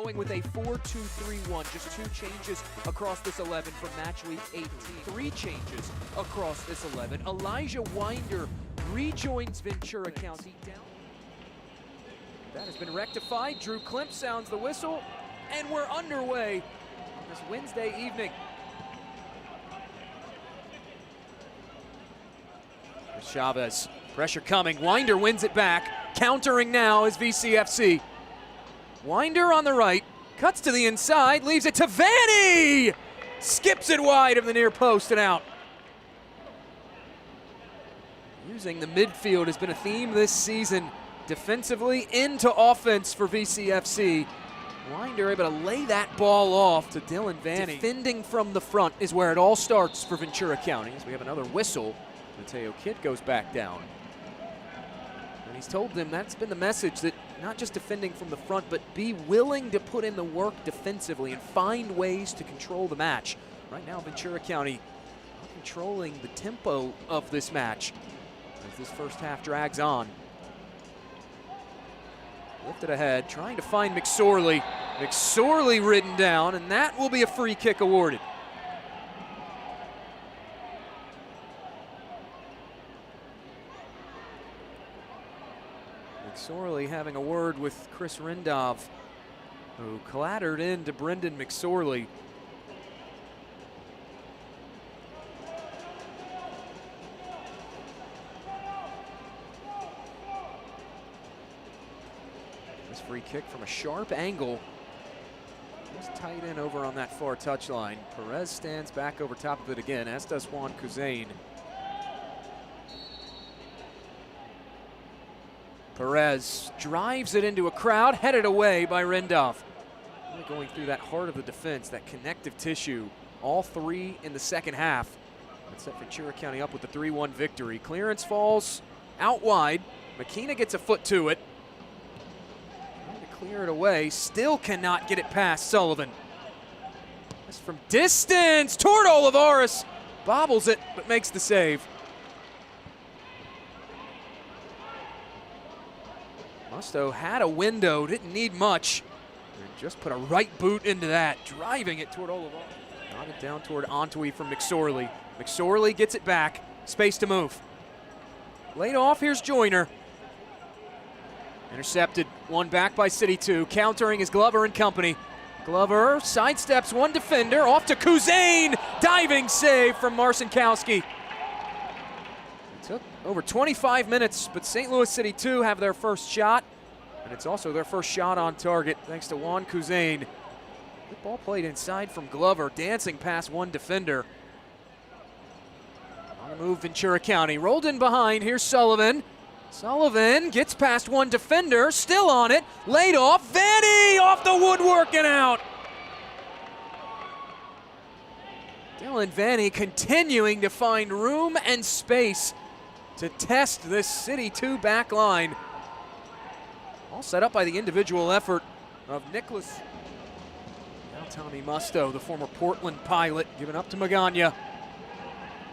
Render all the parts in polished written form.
going with a 4-2-3-1. Just 2 changes across this 11 from match week 18. 3 changes across this 11. Elijah Winder rejoins Ventura County. That has been rectified. Drew Klimp sounds the whistle, and we're underway on this Wednesday evening. Chavez, pressure coming. Winder wins it back. Countering now is VCFC. Winder on the right, cuts to the inside, leaves it to Vanny! Skips it wide of the near post and out. Using the midfield has been a theme this season. Defensively into offense for VCFC. Winder able to lay that ball off to Dylan Vanny. Defending from the front is where it all starts for Ventura County. As we have another whistle, Mateo Kidd goes back down. And he's told them that's been the message, that not just defending from the front, but be willing to put in the work defensively and find ways to control the match. Right now, Ventura County controlling the tempo of this match as this first half drags on. Lifted ahead, trying to find McSorley. McSorley ridden down, and that will be a free kick awarded. McSorley having a word with Chris Rindov, who clattered into Brendan McSorley. This free kick from a sharp angle. Just tight in over on that far touchline. Perez stands back over top of it again, as does Juan Kuzain. Perez drives it into a crowd, headed away by Rindov. Really going through that heart of the defense, that connective tissue. All 3 in the second half. That set Ventura County up with the 3-1 victory. Clearance falls out wide. McKenna gets a foot to it. Trying to clear it away, still cannot get it past Sullivan. This from distance toward Olivares. Bobbles it, but makes the save. Musto had a window, didn't need much. Just put a right boot into that, driving it toward Olivares. Nodded down toward Antwi from McSorley. McSorley gets it back, space to move. Laid off, here's Joyner. Intercepted, one back by CITY2. Countering is Glover and company. Glover sidesteps one defender, off to Kuzain. Diving save from Marcinkowski. Took over 25 minutes, but St. Louis CITY2 have their first shot, and it's also their first shot on target thanks to Juan Kuzain. Good ball played inside from Glover, dancing past one defender. On the move, Ventura County. Rolled in behind, here's Sullivan. Sullivan gets past one defender, still on it, laid off. Vanny off the woodwork and out. Dylan Vanny continuing to find room and space to test this CITY2 back line. All set up by the individual effort of Nicholas. Now Tommy Musto, the former Portland pilot, giving up to Magana.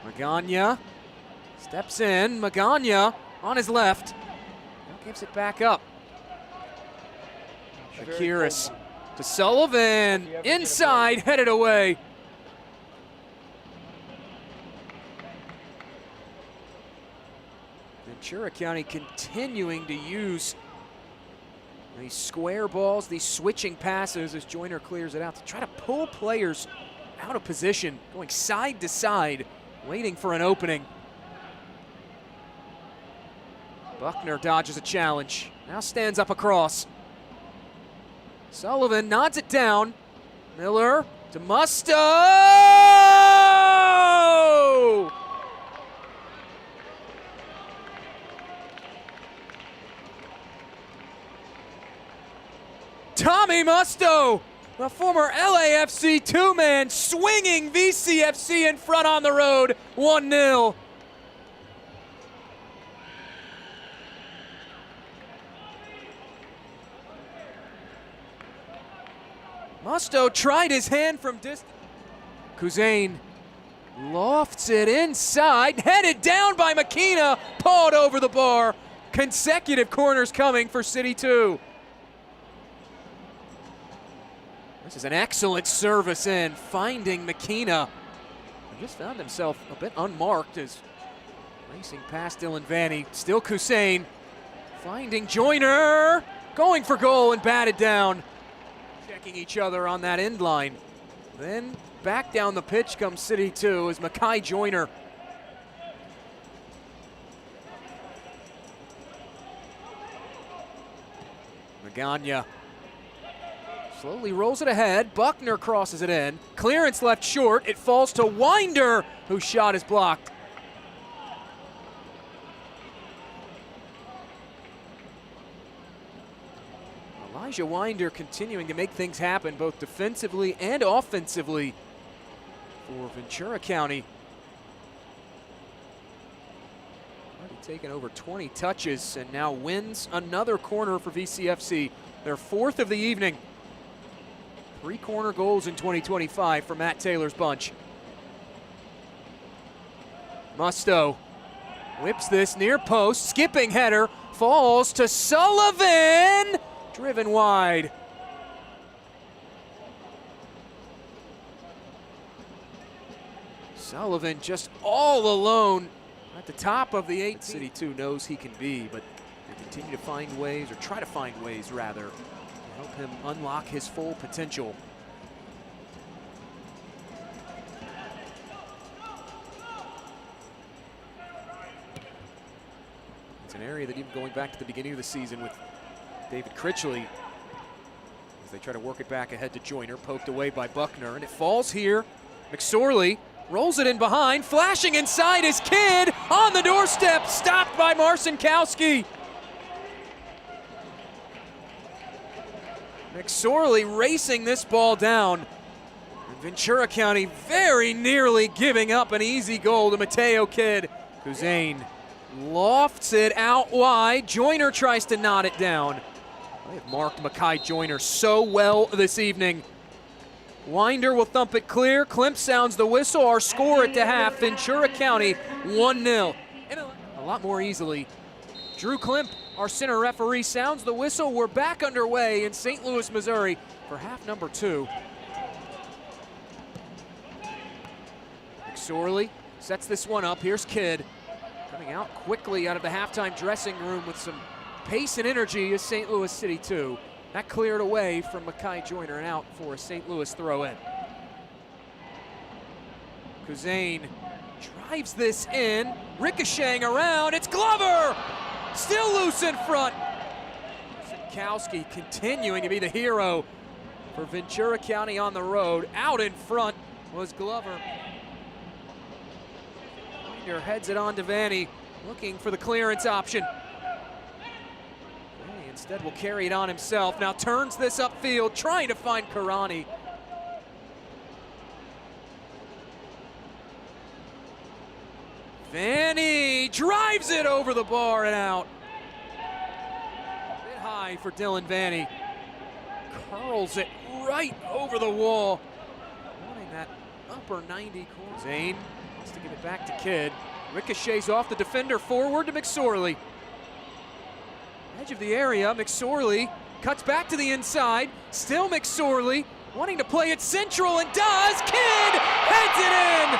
Magana steps in. Magana on his left. Now gives it back up. Shakiris to Sullivan. Inside, headed away. Ventura County continuing to use these square balls, these switching passes as Joyner clears it out to try to pull players out of position, going side to side, waiting for an opening. Buckner dodges a challenge, now stands up across. Sullivan nods it down. Miller to Musto! Tommy Musto, the former LAFC 2-man, swinging VCFC in front on the road, 1-0. Musto tried his hand from distance. Kuzain lofts it inside, headed down by McKenna, pawed over the bar. Consecutive corners coming for CITY2. This is an excellent service in, finding McKenna. He just found himself a bit unmarked as racing past Dylan Vanny. Still Hussein, finding Joyner, going for goal and batted down. Checking each other on that end line. Then back down the pitch comes CITY2 as Makai Joyner. Magana slowly rolls it ahead. Buckner crosses it in. Clearance left short. It falls to Winder, whose shot is blocked. Elijah Winder continuing to make things happen both defensively and offensively for Ventura County. Already taken over 20 touches and now wins another corner for VCFC. Their fourth of the evening. 3 corner goals in 2025 for Matt Taylor's bunch. Musto whips this near post, skipping header, falls to Sullivan, driven wide. Sullivan just all alone at the top of the 8. CITY2 knows he can be, but they continue to find ways, or try to find ways rather, to help him unlock his full potential. It's an area that even going back to the beginning of the season with David Critchley, as they try to work it back ahead to Joyner, poked away by Buckner, and it falls here. McSorley rolls it in behind, flashing inside his kid on the doorstep, stopped by Marcinkowski. McSorley racing this ball down. And Ventura County very nearly giving up an easy goal to Mateo Kidd. Hussein lofts it out wide. Joyner tries to knot it down. They have marked Makai Joyner so well this evening. Winder will thump it clear. Klimp sounds the whistle. Our score at the half, Ventura County 1-0. A lot more easily. Drew Klimp, our center referee, sounds the whistle. We're back underway in St. Louis, Missouri for half number 2. McSorley sets this one up. Here's Kidd. Coming out quickly out of the halftime dressing room with some pace and energy is St. Louis CITY2. That cleared away from Makai Joyner and out for a St. Louis throw-in. Hussein drives this in, ricocheting around. It's Glover! Still loose in front. Marcinkowski continuing to be the hero for Ventura County on the road. Out in front was Glover. Winder heads it on to Vanny, looking for the clearance option. Instead will carry it on himself. Now turns this upfield, trying to find Karani. Vanny drives it over the bar and out. A bit high for Dylan Vanny. Curls it right over the wall. Wanting that upper 90 corner. Zane wants to give it back to Kidd. Ricochets off the defender, forward to McSorley. Edge of the area, McSorley cuts back to the inside. Still McSorley wanting to play it central and does. Kidd heads it in.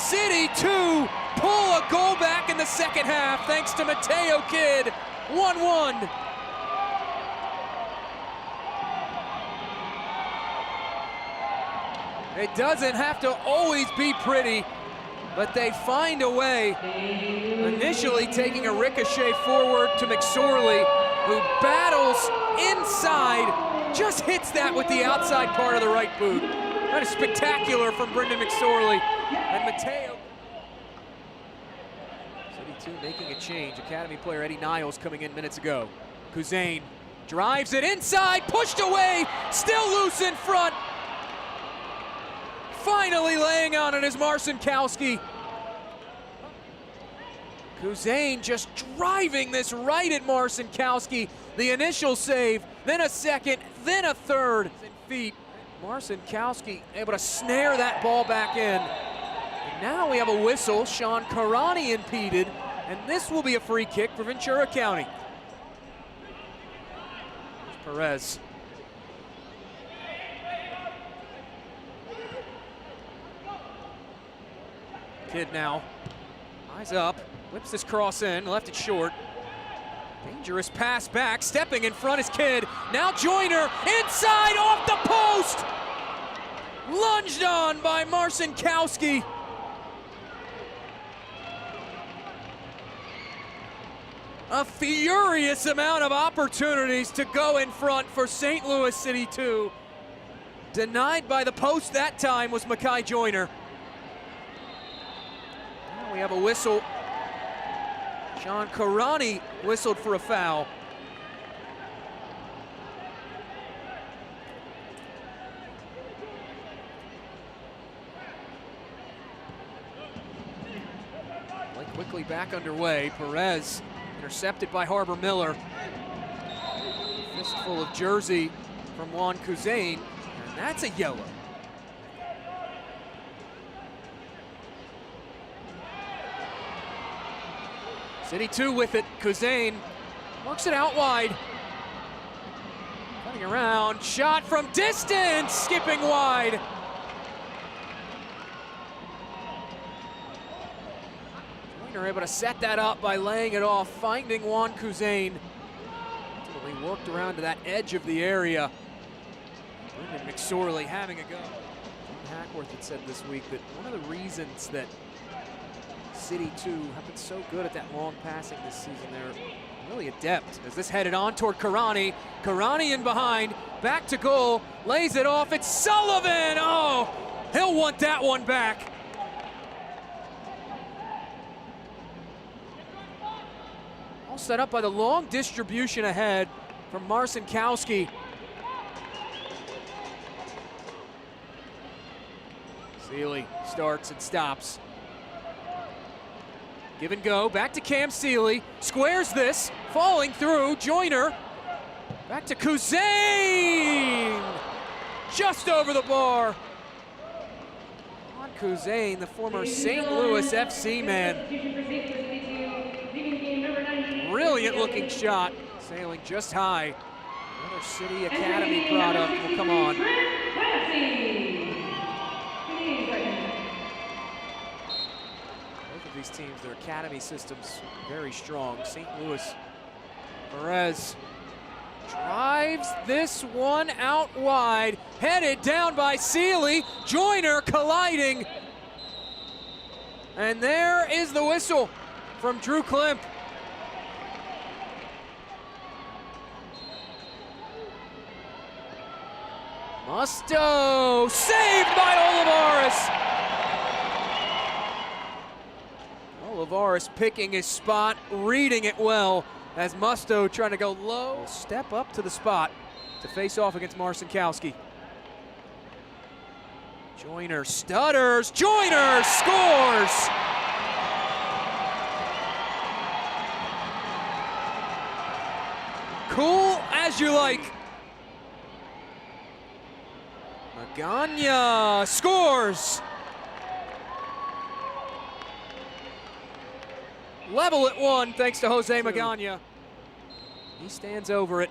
CITY2 pull a goal back in the second half thanks to Mateo Kidd. 1-1. It doesn't have to always be pretty, but they find a way. Initially taking a ricochet forward to McSorley, who battles inside, just hits that with the outside part of the right boot. That is spectacular from Brendan McSorley. And Mateo. CITY2 making a change. Academy player Eddie Niles coming in minutes ago. Hussein drives it inside, pushed away, still loose in front. Finally laying on it is Marcinkowski. Hussein just driving this right at Marcinkowski. The initial save, then a second, then a third. Feet. Marcinkowski able to snare that ball back in. And now we have a whistle. Sean Karani impeded And this will be a free kick for Ventura County. There's Perez. Kid now, eyes up, whips this cross in, left it short. Dangerous pass back, stepping in front is Kidd. Now Joyner, inside, off the post! Lunged on by Marcinkowski. A furious amount of opportunities to go in front for St. Louis City 2. Denied by the post that time was Makai Joyner. Now we have a whistle. Sean Karani whistled for a foul. Play quickly back underway. Perez intercepted by Harbor Miller. Fistful of jersey from Juan Kuzain, and that's a yellow. City 2 with it. Kuzain works it out wide. Cutting around, shot from distance, skipping wide. Joyner able to set that up by laying it off, finding Juan Kuzain. Ultimately worked around to that edge of the area. Brendan McSorley having a go. John Hackworth had said this week that one of the reasons that City 2 have been so good at that long passing this season. They're really adept as this headed on toward Karani. Karani in behind, back to goal, lays it off. It's Sullivan. Oh, he'll want that one back. All set up by the long distribution ahead from Marcinkowski. Sealy starts and stops. Give and go, back to Cam Sealy, squares this, falling through, Joyner, back to Kuzain, just over the bar. On Kuzain, the former St. Louis FC man. Brilliant looking shot, sailing just high. Another City Academy product will come on. These teams, their academy systems very strong. St. Louis. Perez drives this one out wide, headed down by Sealy. Joyner colliding. And there is the whistle from Drew Klimp. Musto saved by Olivares. Olivares picking his spot, reading it well as Musto trying to go low. Step up to the spot to face off against Marcinkowski. Joyner stutters, Joyner scores! Cool as you like. Magana scores! Level at one, thanks to Jose Magana. He stands over it.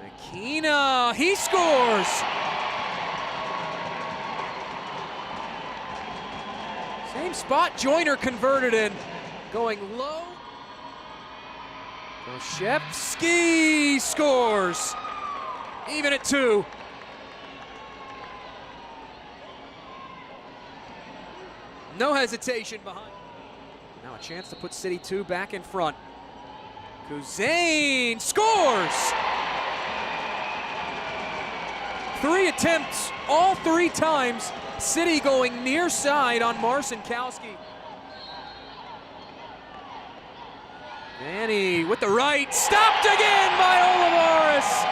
Makina, he scores! Same spot Joyner converted in. Going low. Koshevsky scores. Even at 2. No hesitation behind. Now a chance to put City 2 back in front. Kuzain scores! 3 attempts, all 3 times. City going near side on Marcinkowski. Manny with the right, stopped again by Olivares.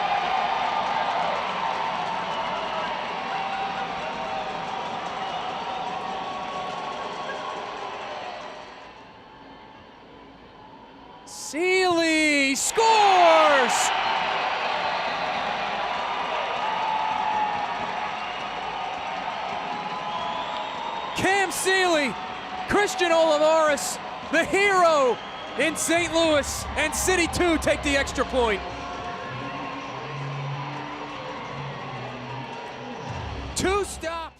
Sealy scores! Cam Sealy Christian Olivares, the hero in St. Louis, and CITY2 take the extra point. 2 stops.